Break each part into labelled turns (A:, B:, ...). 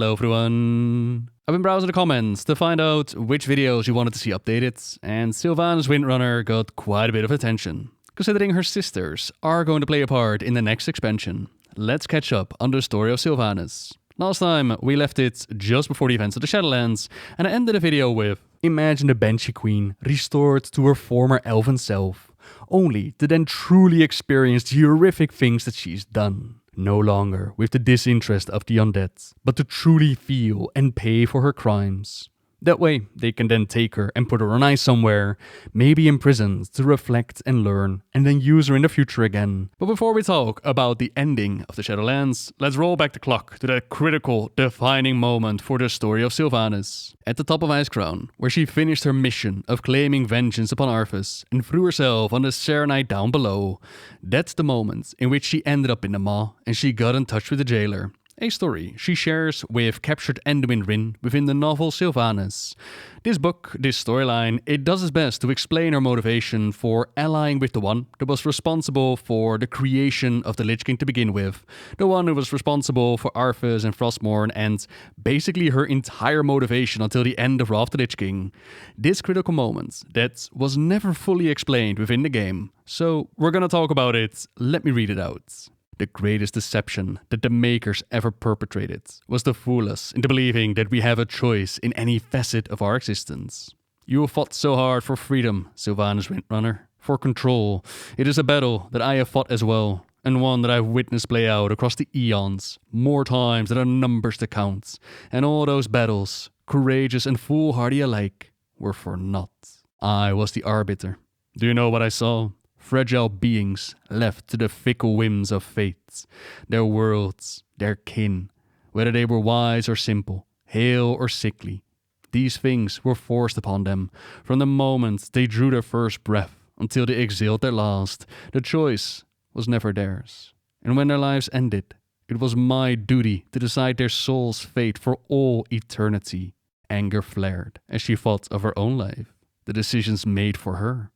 A: Hello everyone! I've been browsing the comments to find out which videos you wanted to see updated, and Sylvanas Windrunner got quite a bit of attention, considering her sisters are going to play a part in the next expansion. Let's catch up on the story of Sylvanas. Last time we left it just before the events of the Shadowlands, and I ended the video with: imagine the Banshee Queen restored to her former elven self, only to then truly experience the horrific things that she's done. No longer with the disinterest of the undead, but to truly feel and pay for her crimes. That way, they can then take her and put her on ice somewhere, maybe imprisoned to reflect and learn, and then use her in the future again. But before we talk about the ending of the Shadowlands, let's roll back the clock to that critical, defining moment for the story of Sylvanas. At the top of Icecrown, where she finished her mission of claiming vengeance upon Arthas and threw herself on the Serenite down below, that's the moment in which she ended up in the Maw and she got in touch with the jailer. A story she shares with captured Enduin Rin within the novel Sylvanas. This book, this storyline, it does its best to explain her motivation for allying with the one that was responsible for the creation of the Lich King to begin with, the one who was responsible for Arthas and Frostmourne, and basically her entire motivation until the end of Wrath of the Lich King. This critical moment that was never fully explained within the game. So we're gonna talk about it. Let me read it out. The greatest deception that the makers ever perpetrated was to fool us into believing that we have a choice in any facet of our existence. You have fought so hard for freedom, Sylvanas Windrunner, for control. It is a battle that I have fought as well, and one that I've witnessed play out across the eons, more times than are numbers to count. And all those battles, courageous and foolhardy alike, were for naught. I was the arbiter. Do you know what I saw? Fragile beings left to the fickle whims of fate, their worlds, their kin, whether they were wise or simple, hale or sickly. These things were forced upon them from the moment they drew their first breath until they exhaled their last. The choice was never theirs, and when their lives ended, it was my duty to decide their soul's fate for all eternity. Anger flared as she thought of her own life, the decisions made for her.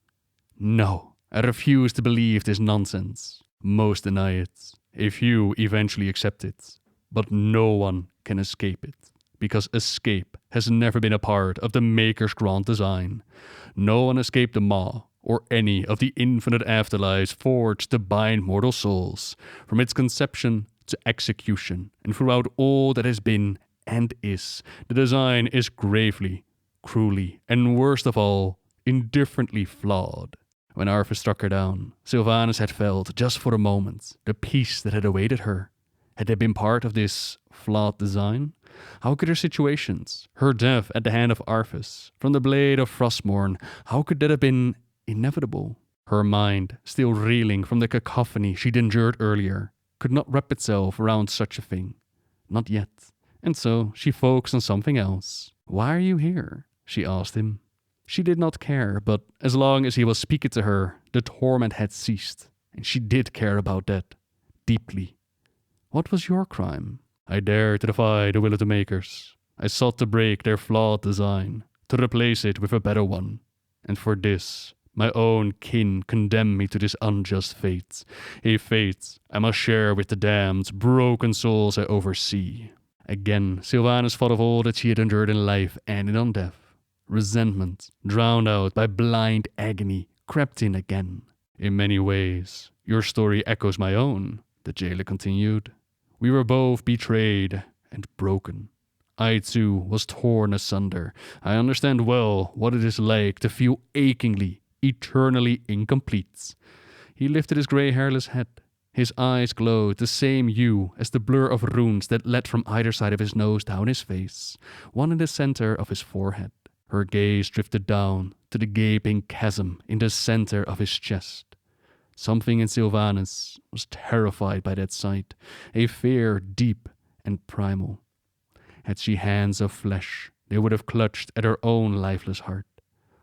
A: No. I refuse to believe this nonsense. Most deny it. A few eventually accept it. But no one can escape it. Because escape has never been a part of the Maker's grand design. No one escaped the Maw, or any of the infinite afterlives forged to bind mortal souls, from its conception to execution, and throughout all that has been and is. The design is gravely, cruelly, and worst of all, indifferently flawed. When Arthas struck her down, Sylvanas had felt, just for a moment, the peace that had awaited her. Had they been part of this flawed design? How could her situations, her death at the hand of Arthas, from the blade of Frostmourne, how could that have been inevitable? Her mind, still reeling from the cacophony she'd endured earlier, could not wrap itself around such a thing. Not yet. And so she focused on something else. "Why are you here?" she asked him. She did not care, but as long as he was speaking to her, the torment had ceased, and she did care about that, deeply. "What was your crime?" "I dared to defy the will of the Makers. I sought to break their flawed design, to replace it with a better one. And for this, my own kin condemned me to this unjust fate, a fate I must share with the damned, broken souls I oversee." Again, Sylvanas thought of all that she had endured in life and in death. Resentment, drowned out by blind agony, crept in again. "In many ways, your story echoes my own," the jailer continued. "We were both betrayed and broken. I too was torn asunder. I understand well what it is like to feel achingly, eternally incomplete." He lifted his grey hairless head. His eyes glowed the same hue as the blur of runes that led from either side of his nose down his face, one in the center of his forehead. Her gaze drifted down to the gaping chasm in the center of his chest. Something in Sylvanas was terrified by that sight, a fear deep and primal. Had she hands of flesh, they would have clutched at her own lifeless heart.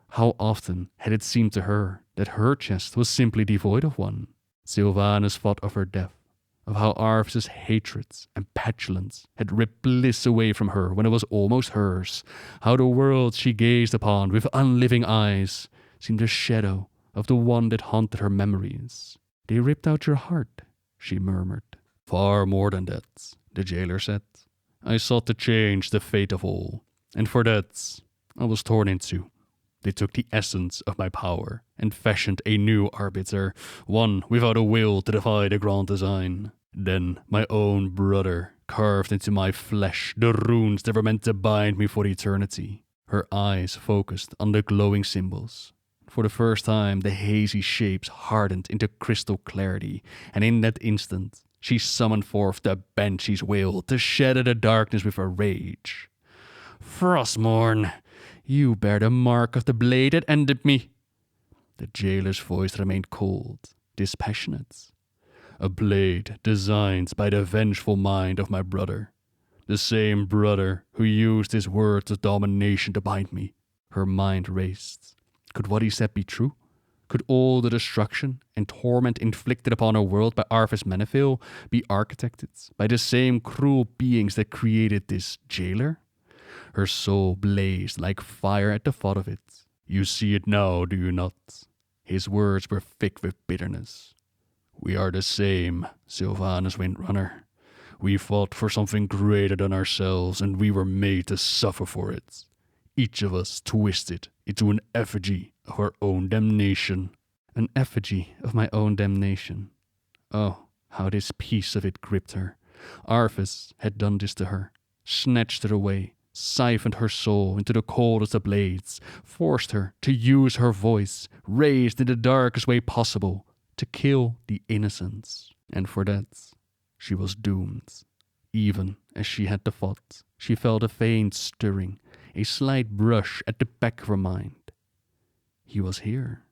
A: How often had it seemed to her that her chest was simply devoid of one? Sylvanas thought of her death, of how Arthas' hatred and petulance had ripped bliss away from her when it was almost hers, how the world she gazed upon with unliving eyes seemed a shadow of the one that haunted her memories. "They ripped out your heart," she murmured. "Far more than that," the jailer said. I sought to change the fate of all, and for that I was torn in two. They took the essence of my power and fashioned a new arbiter, one without a will to defy the grand design. Then my own brother carved into my flesh the runes that were meant to bind me for eternity. Her eyes focused on the glowing symbols. For the first time, the hazy shapes hardened into crystal clarity, and in that instant, she summoned forth the Banshee's will to shatter the darkness with her rage. Frostmourne, you bear the mark of the blade that ended me. The jailer's voice remained cold, dispassionate. A blade designed by the vengeful mind of my brother. The same brother who used his words of domination to bind me. Her mind raced. Could what he said be true? Could all the destruction and torment inflicted upon her world by Arthas Menethil be architected by the same cruel beings that created this jailer? Her soul blazed like fire at the thought of it. You see it now, do you not? His words were thick with bitterness. We are the same, Sylvanas Windrunner. We fought for something greater than ourselves, and we were made to suffer for it. Each of us twisted into an effigy of our own damnation. An effigy of my own damnation. Oh, how this piece of it gripped her. Arthas had done this to her, snatched her away, siphoned her soul into the coldest of blades, forced her to use her voice, raised in the darkest way possible, to kill the innocents. And for that, she was doomed. Even as she had the thought, she felt a faint stirring, a slight brush at the back of her mind. He was here,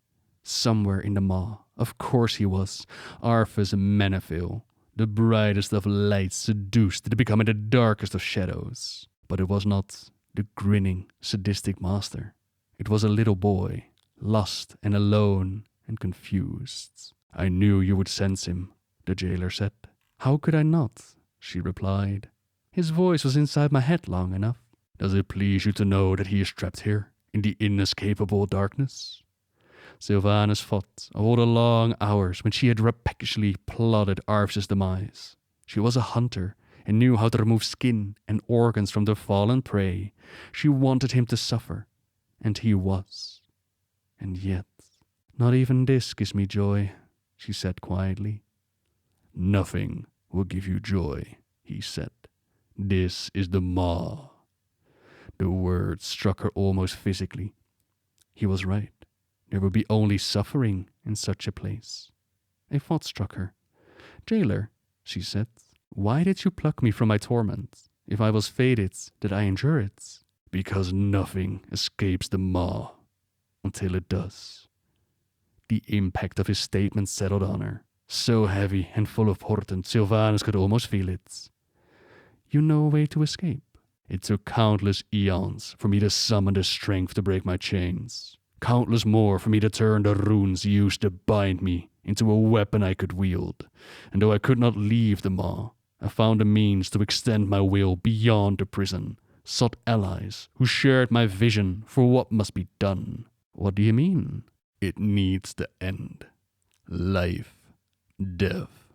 A: somewhere in the maw. Of course he was. Arthas Menethil, the brightest of lights seduced to becoming the darkest of shadows. But it was not the grinning, sadistic master. It was a little boy, lost and alone and confused. I knew you would sense him, the jailer said. How could I not? She replied. His voice was inside my head long enough. Does it please you to know that he is trapped here, in the inescapable darkness? Sylvanas thought of all the long hours when she had rapaciously plotted Arthas' demise. She was a hunter, and knew how to remove skin and organs from the fallen prey. She wanted him to suffer, and he was. And yet, not even this gives me joy, she said quietly. Nothing will give you joy, he said. This is the maw. The words struck her almost physically. He was right. There would be only suffering in such a place. A thought struck her. Jailer, she said, why did you pluck me from my torment? If I was fated, did I endure it? Because nothing escapes the maw until it does. The impact of his statement settled on her. So heavy and full of portent, Sylvanas could almost feel it. You know a way to escape. It took countless eons for me to summon the strength to break my chains. Countless more for me to turn the runes used to bind me into a weapon I could wield. And though I could not leave the maw, I found a means to extend my will beyond the prison, sought allies who shared my vision for what must be done. What do you mean? It needs to end. Life, death,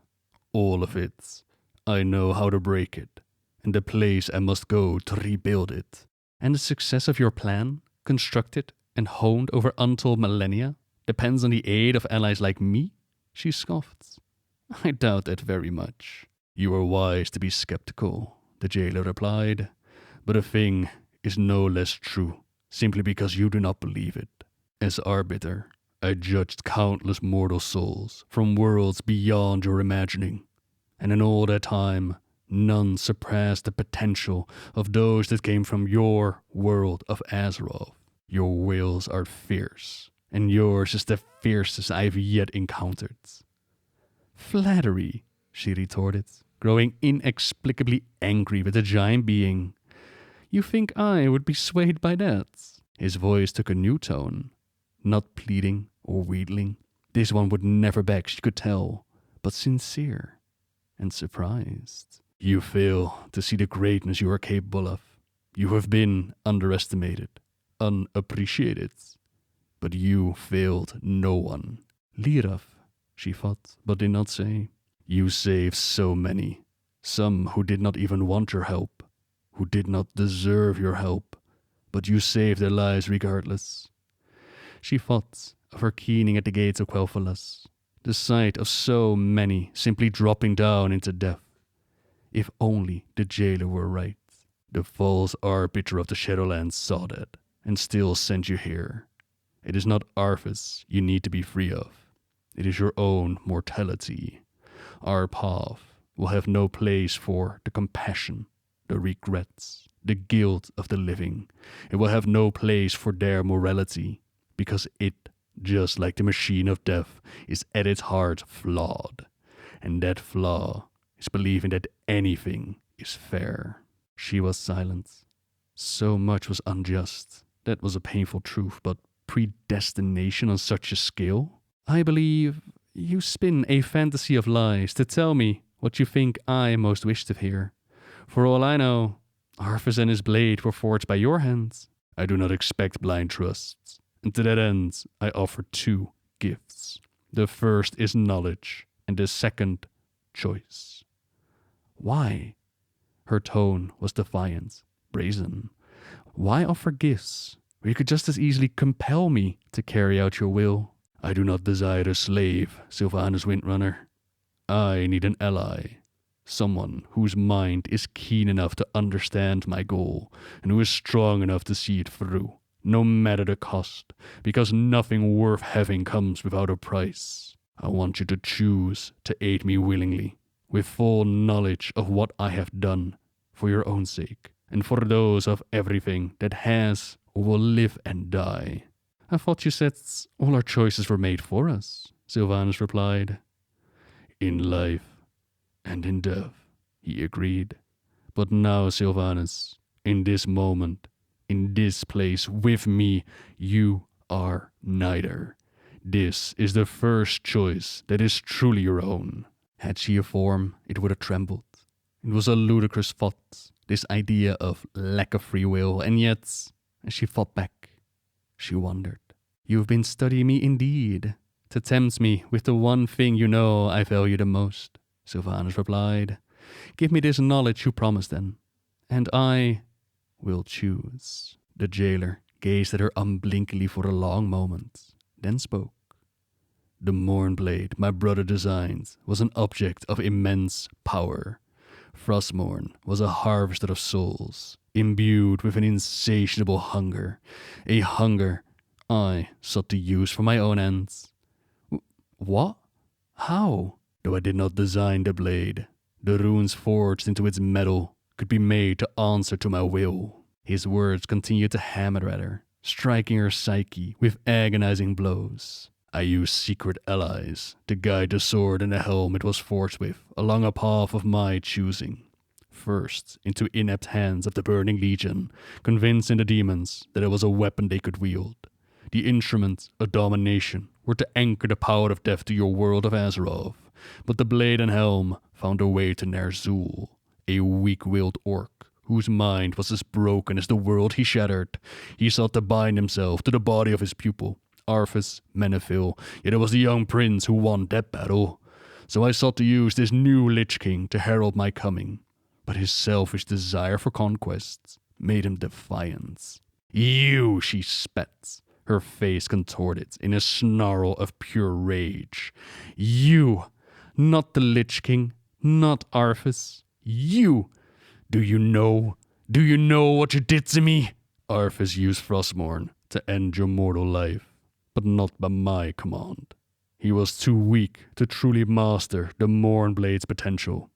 A: all of it. I know how to break it, and the place I must go to rebuild it. And the success of your plan, constructed and honed over untold millennia, depends on the aid of allies like me? She scoffed. I doubt that very much. You are wise to be skeptical, the jailer replied, but a thing is no less true simply because you do not believe it. As arbiter, I judged countless mortal souls from worlds beyond your imagining, and in all that time, none surpassed the potential of those that came from your world of Azeroth. Your wills are fierce, and yours is the fiercest I have yet encountered. Flattery, she retorted, growing inexplicably angry with the giant being. You think I would be swayed by that? His voice took a new tone, not pleading or wheedling. This one would never beg, she could tell, but sincere and surprised. You fail to see the greatness you are capable of. You have been underestimated, unappreciated, but you failed no one. Lirav, she thought, but did not say. You saved so many, some who did not even want your help. who did not deserve your help, but you saved their lives regardless. She thought of her keening at the gates of Quel'Thalas, the sight of so many simply dropping down into death. If only the jailer were right. The false arbiter of the Shadowlands saw that, and still sent you here. It is not Arthas you need to be free of. It is your own mortality. Our path will have no place for the compassion, the regrets, the guilt of the living. It will have no place for their morality, because it, just like the machine of death, is at its heart flawed. And that flaw is believing that anything is fair. She was silent. So much was unjust. That was a painful truth, but predestination on such a scale? I believe you spin a fantasy of lies to tell me what you think I most wish to hear. For all I know, Arthas and his blade were forged by your hands. I do not expect blind trust, and to that end I offer 2 gifts. The first is knowledge, and the second, choice. Why? Her tone was defiant, brazen. Why offer gifts where you could just as easily compel me to carry out your will? I do not desire a slave, Sylvanas Windrunner. I need an ally. Someone whose mind is keen enough to understand my goal, and who is strong enough to see it through, no matter the cost, because nothing worth having comes without a price. I want you to choose to aid me willingly, with full knowledge of what I have done, for your own sake, and for those of everything that has or will live and die. I thought you said all our choices were made for us, Sylvanas replied. In life and in death, he agreed. But now, Sylvanas, in this moment, in this place with me, you are neither. This is the first choice that is truly your own. Had she a form, it would have trembled. It was a ludicrous thought, this idea of lack of free will, and yet, as she fought back, she wondered. You've been studying me indeed, to tempt me with the one thing you know I value the most, Sylvanas replied. Give me this knowledge you promised then, and I will choose. The jailer gazed at her unblinkingly for a long moment, then spoke. The Mournblade my brother designed was an object of immense power. Frostmourne was a harvester of souls, imbued with an insatiable hunger, a hunger I sought to use for my own ends. What? How? Though I did not design the blade, the runes forged into its metal could be made to answer to my will. His words continued to hammer at her, striking her psyche with agonizing blows. I used secret allies to guide the sword and the helm it was forged with along a path of my choosing. First, into inept hands of the Burning Legion, convincing the demons that it was a weapon they could wield. The instrument of domination were to anchor the power of death to your world of Azeroth, but the blade and helm found their way to Ner'zhul, a weak-willed orc whose mind was as broken as the world he shattered. He sought to bind himself to the body of his pupil, Arthas Menethil, yet it was the young prince who won that battle. So I sought to use this new Lich King to herald my coming, but his selfish desire for conquest made him defiant. You, she spat, her face contorted in a snarl of pure rage. You, not the Lich King, not Arthas. You! Do you know what you did to me? Arthas used Frostmourne to end your mortal life, but not by my command. He was too weak to truly master the Mournblade's potential.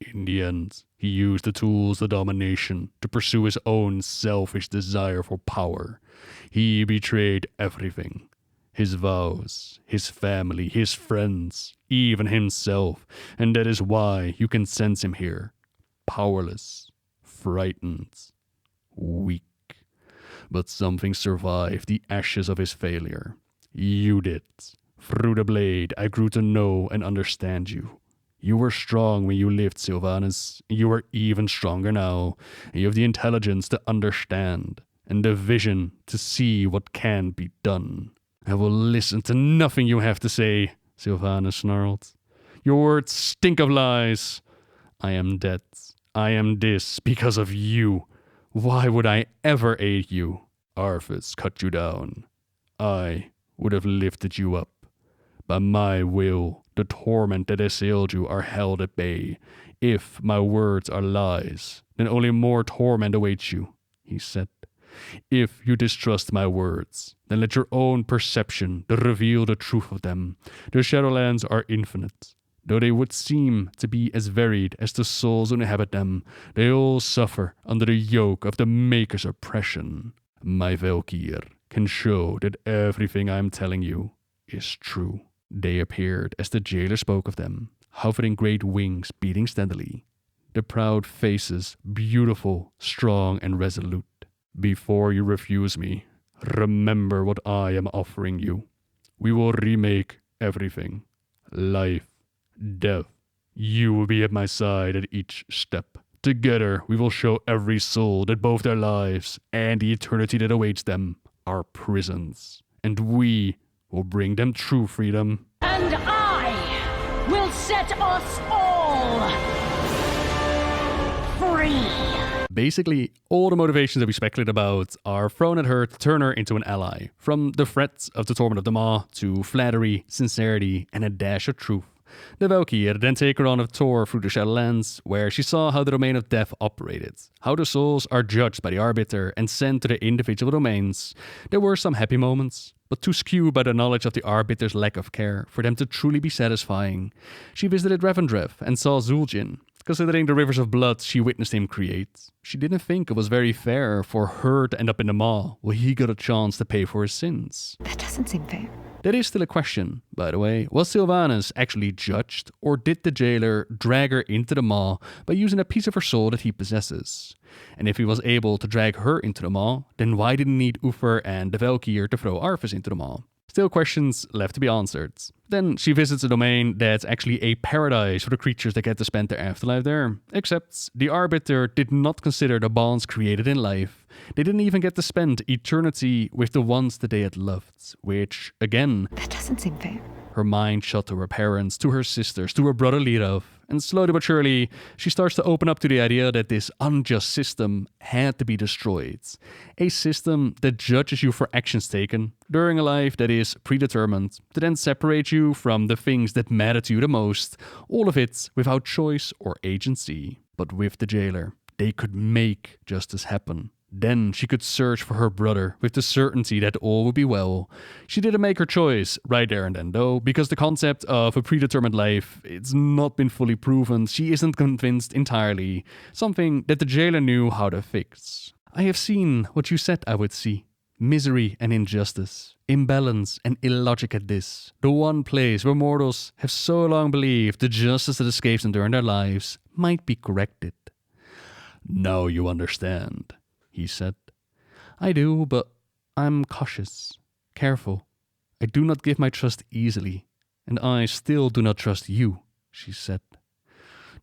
A: In the end, he used the tools of domination to pursue his own selfish desire for power. He betrayed everything. His vows, his family, his friends, even himself, and that is why you can sense him here. Powerless, frightened, weak. But something survived the ashes of his failure. You did. Through the blade, I grew to know and understand you. You were strong when you lived, Sylvanas. You are even stronger now. And you have the intelligence to understand, and the vision to see what can be done. I will listen to nothing you have to say, Sylvanas snarled. Your words stink of lies. I am dead. I am this because of you. Why would I ever aid you? Arthas cut you down. I would have lifted you up. By my will, the torment that assailed you are held at bay. If my words are lies, then only more torment awaits you, he said. If you distrust my words, then let your own perception reveal the truth of them. The Shadowlands are infinite. Though they would seem to be as varied as the souls who inhabit them, they all suffer under the yoke of the Maker's oppression. My Val'kyr can show that everything I am telling you is true. They appeared as the jailer spoke of them, hovering great wings beating steadily. The proud faces, beautiful, strong, and resolute. Before you refuse me, remember what I am offering you. We will remake everything. Life, death. You will be at my side at each step. Together, we will show every soul that both their lives and the eternity that awaits them are prisons. And we will bring them true freedom.
B: And I will set us all free.
A: Basically, all the motivations that we speculate about are thrown at her to turn her into an ally. From the threats of the Torment of the Maw to flattery, sincerity, and a dash of truth. The Val'kyr then take her on a tour through the Shadowlands, where she saw how the Domain of Death operated, how the souls are judged by the Arbiter and sent to their individual domains. There were some happy moments, but too skewed by the knowledge of the Arbiter's lack of care for them to truly be satisfying. She visited Revendreth and saw Vol'jin. Considering the rivers of blood she witnessed him create, she didn't think it was very fair for her to end up in the Maw, where he got a chance to pay for his sins.
C: That doesn't seem fair.
A: That is still a question, by the way. Was Sylvanas actually judged, or did the jailer drag her into the Maw by using a piece of her soul that he possesses? And if he was able to drag her into the Maw, then why didn't he need Uther and the Val'kyr to throw Arthas into the Maw? Still questions left to be answered. Then she visits a domain that's actually a paradise for the creatures that get to spend their afterlife there. Except the Arbiter did not consider the bonds created in life. They didn't even get to spend eternity with the ones that they had loved, which, again,
C: That doesn't seem fair.
A: her mind shot to her parents, to her sisters, to her brother Lirov, and slowly but surely, she starts to open up to the idea that this unjust system had to be destroyed. A system that judges you for actions taken during a life that is predetermined, to then separate you from the things that matter to you the most, all of it without choice or agency. But with the jailer, they could make justice happen. Then she could search for her brother with the certainty that all would be well. She didn't make her choice right there and then though, because the concept of a predetermined life, it's not been fully proven. She isn't convinced entirely. Something that the jailer knew how to fix. I have seen what you said I would see. Misery and injustice, imbalance and illogic at this. The one place where mortals have so long believed the justice that escapes them during their lives might be corrected. Now you understand, he said. I do, but I'm cautious, careful. I do not give my trust easily, and I still do not trust you, she said.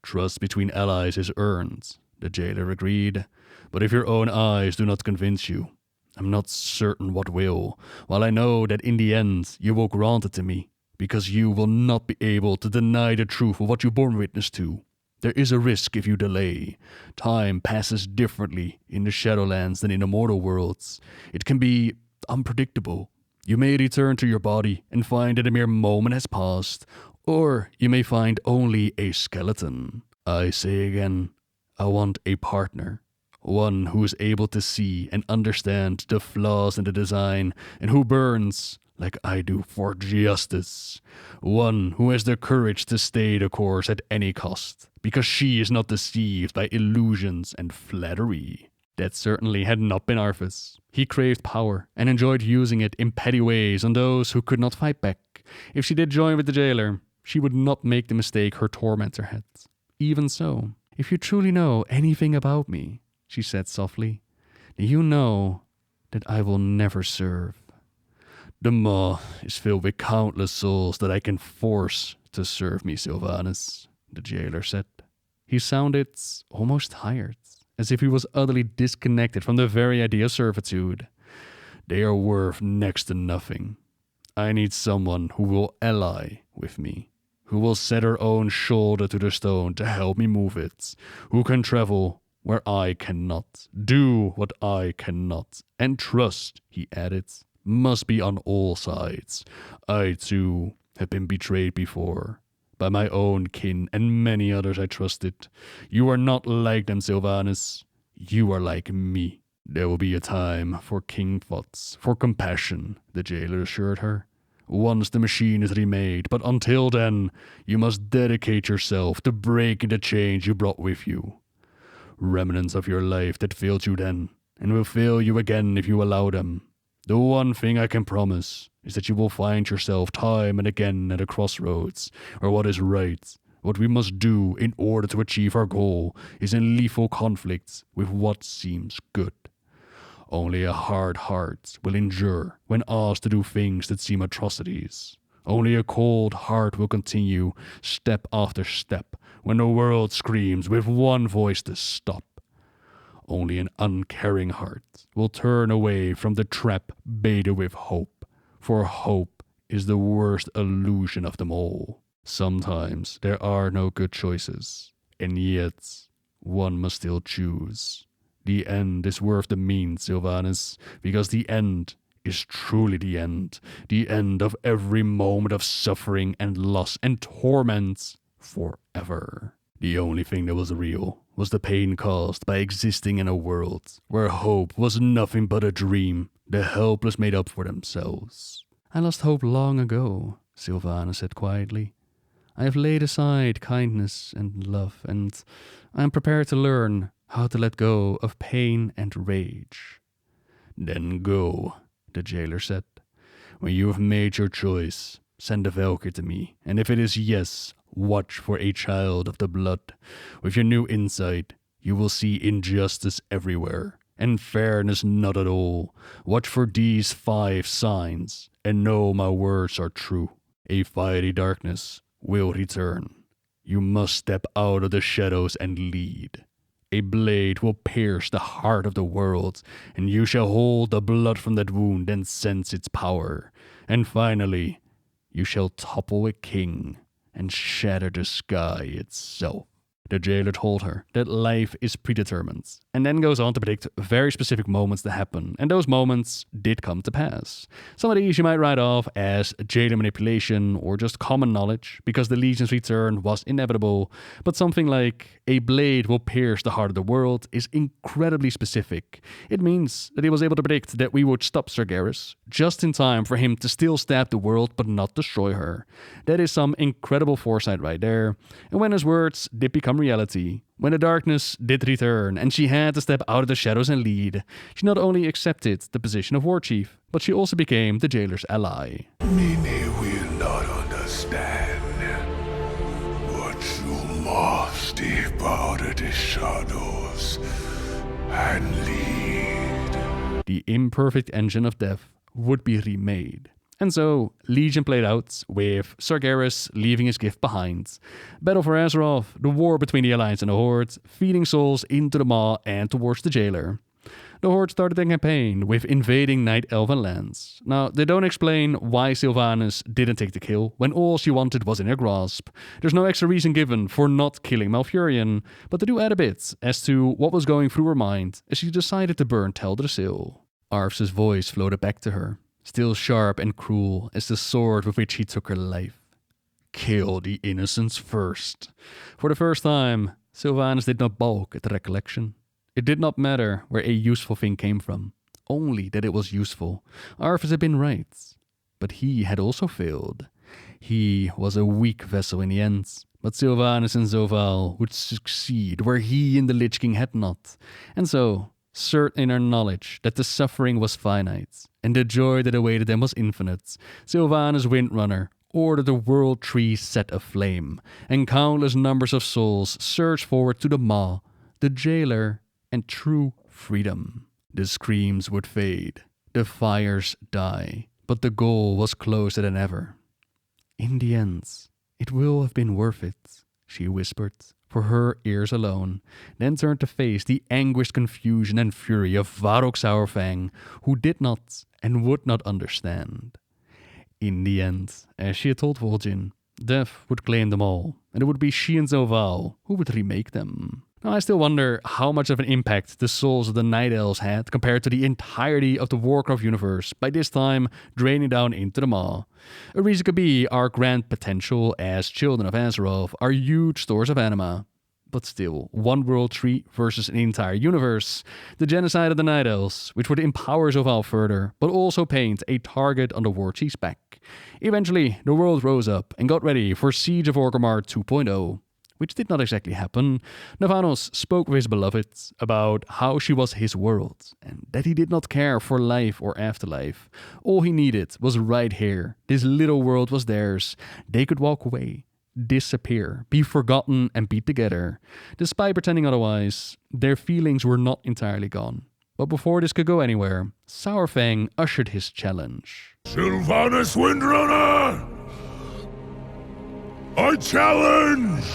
A: Trust between allies is earned, the jailer agreed, but if your own eyes do not convince you, I'm not certain what will, while I know that in the end you will grant it to me, because you will not be able to deny the truth of what you bore witness to. There is a risk if you delay. Time passes differently in the Shadowlands than in the mortal worlds. It can be unpredictable. You may return to your body and find that a mere moment has passed, or you may find only a skeleton. I say again, I want a partner. One who is able to see and understand the flaws in the design and who burns, like I do, for justice. One who has the courage to stay the course at any cost, because she is not deceived by illusions and flattery. That certainly had not been Arthas. He craved power and enjoyed using it in petty ways on those who could not fight back. If she did join with the jailer, she would not make the mistake her tormentor had. Even so, if you truly know anything about me, she said softly, you know that I will never serve. The Maw is filled with countless souls that I can force to serve me, Sylvanas, the jailer said. He sounded almost tired, as if he was utterly disconnected from the very idea of servitude. They are worth next to nothing. I need someone who will ally with me. who will set her own shoulder to the stone to help me move it, who can travel where I cannot, do what I cannot, and trust, he added, must be on all sides. I, too, have been betrayed before, by my own kin and many others I trusted. You are not like them, Sylvanas. You are like me. There will be a time for king thoughts, for compassion, the jailer assured her. Once the machine is remade, but until then, you must dedicate yourself to breaking the change you brought with you. Remnants of your life that failed you then, and will fail you again if you allow them. The one thing I can promise is that you will find yourself time and again at a crossroads, where what is right, what we must do in order to achieve our goal, is in lethal conflict with what seems good. Only a hard heart will endure when asked to do things that seem atrocities. Only a cold heart will continue step after step when the world screams with one voice to stop. Only an uncaring heart will turn away from the trap baited with hope, for hope is the worst illusion of them all. Sometimes there are no good choices, and yet one must still choose. The end is worth the means, Sylvanas, because the end is truly the end of every moment of suffering and loss and torment forever. The only thing that was real was the pain caused by existing in a world where hope was nothing but a dream the helpless made up for themselves. I lost hope long ago, Sylvanas said quietly. I have laid aside kindness and love, and I am prepared to learn how to let go of pain and rage. Then go, the jailer said. When you have made your choice, send a Val'kyr to me, and if it is yes, watch for a child of the blood. With your new insight, you will see injustice everywhere, and fairness not at all. Watch for these 5 signs, and know my words are true. A fiery darkness will return. You must step out of the shadows and lead. A blade will pierce the heart of the world, and you shall hold the blood from that wound and sense its power. And finally, you shall topple a king and shatter the sky itself. The jailer told her that life is predetermined, and then goes on to predict very specific moments to happen, and those moments did come to pass. Some of these you might write off as jailer manipulation or just common knowledge, because the Legion's return was inevitable, but something like a blade will pierce the heart of the world is incredibly specific. It means that he was able to predict that we would stop Sargeras just in time for him to still stab the world but not destroy her. That is some incredible foresight right there, and when his words did become reality, when the darkness did return and she had to step out of the shadows and lead, she not only accepted the position of war chief, but she also became the jailer's ally.
D: Many will not understand, but you must step out of the shadows and lead.
A: The imperfect engine of death would be remade. And so, Legion played out, with Sargeras leaving his gift behind. Battle for Azeroth, the war between the Alliance and the Horde, feeding souls into the Maw and towards the Jailer. The Horde started the campaign with invading Night Elven lands. Now, they don't explain why Sylvanas didn't take the kill, when all she wanted was in her grasp. There's no extra reason given for not killing Malfurion, but they do add a bit as to what was going through her mind as she decided to burn Teldrassil. Arthas' voice floated back to her, still sharp and cruel as the sword with which he took her life. Kill the innocents first. For the first time, Sylvanas did not balk at the recollection. It did not matter where a useful thing came from, only that it was useful. Arthas had been right, but he had also failed. He was a weak vessel in the end, but Sylvanas and Zovaal would succeed where he and the Lich King had not. And so, certain in her knowledge that the suffering was finite, and the joy that awaited them was infinite, Sylvanas Windrunner ordered the world tree set aflame, and countless numbers of souls surged forward to the Maw, the Jailer, and true freedom. The screams would fade, the fires die, but the goal was closer than ever. In the end, it will have been worth it, she whispered, for her ears alone, then turned to face the anguished confusion and fury of Varrock Saurfang, who did not and would not understand. In the end, as she had told Vol'jin, Death would claim them all, and it would be she and Zoval who would remake them. Now, I still wonder how much of an impact the souls of the Night Elves had compared to the entirety of the Warcraft universe, by this time draining down into the maw. A reason could be our grand potential as children of Azeroth, our huge stores of anima. But still, one world tree versus an entire universe. The genocide of the Night Elves, which would empower Zoval further, but also paint a target on the war chief's back. Eventually, the world rose up and got ready for Siege of Orgrimmar 2.0. Which did not exactly happen. Navanos spoke with his beloved about how she was his world, and that he did not care for life or afterlife. All he needed was right here. This little world was theirs. They could walk away, disappear, be forgotten, and be together. Despite pretending otherwise, their feelings were not entirely gone. But before this could go anywhere, Saurfang ushered his challenge.
D: Sylvanas Windrunner! I challenge!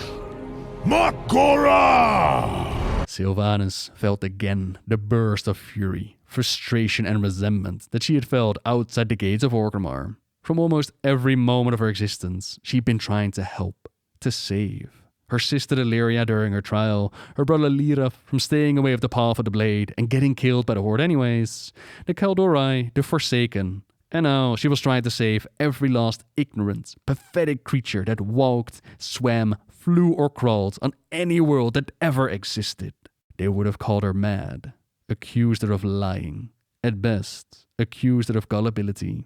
D: Makora!
A: Sylvanas felt again the burst of fury, frustration and resentment that she had felt outside the gates of Orgrimmar. From almost every moment of her existence, she'd been trying to help, to save. Her sister Illyria during her trial, her brother Lira from staying away of the path of the blade and getting killed by the Horde anyways, the Kaldorei, the Forsaken, and now she was trying to save every last ignorant, pathetic creature that walked, swam, flew or crawled on any world that ever existed. They would have called her mad, accused her of lying, at best, accused her of gullibility.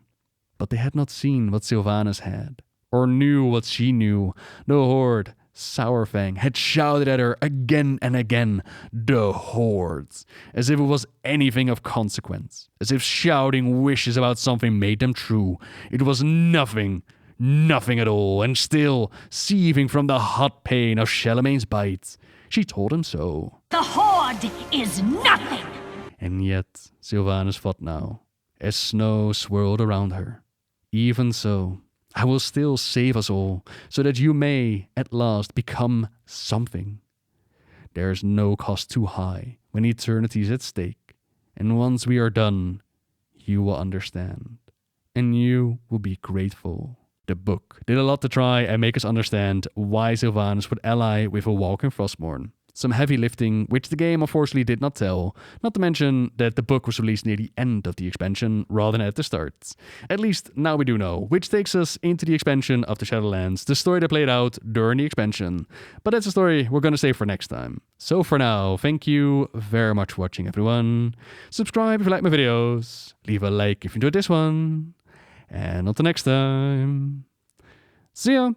A: But they had not seen what Sylvanas had, or knew what she knew. The Horde, Saurfang, had shouted at her again and again, the Hordes, as if it was anything of consequence, as if shouting wishes about something made them true. It was nothing at all, and still, seething from the hot pain of Charlemagne's bite, she told him so.
B: The Horde is nothing!
A: And yet, Sylvanas fought now, as snow swirled around her. Even so, I will still save us all, so that you may, at last, become something. There is no cost too high when eternity is at stake, and once we are done, you will understand, and you will be grateful. The book did a lot to try and make us understand why Sylvanas would ally with a Val'kyr Frostmourne. Some heavy lifting, which the game unfortunately did not tell, not to mention that the book was released near the end of the expansion rather than at the start. At least now we do know, which takes us into the expansion of the Shadowlands, the story that played out during the expansion. But that's a story we're going to save for next time. So for now, thank you very much for watching, everyone. Subscribe if you like my videos, leave a like if you enjoyed this one, and until next time, see ya!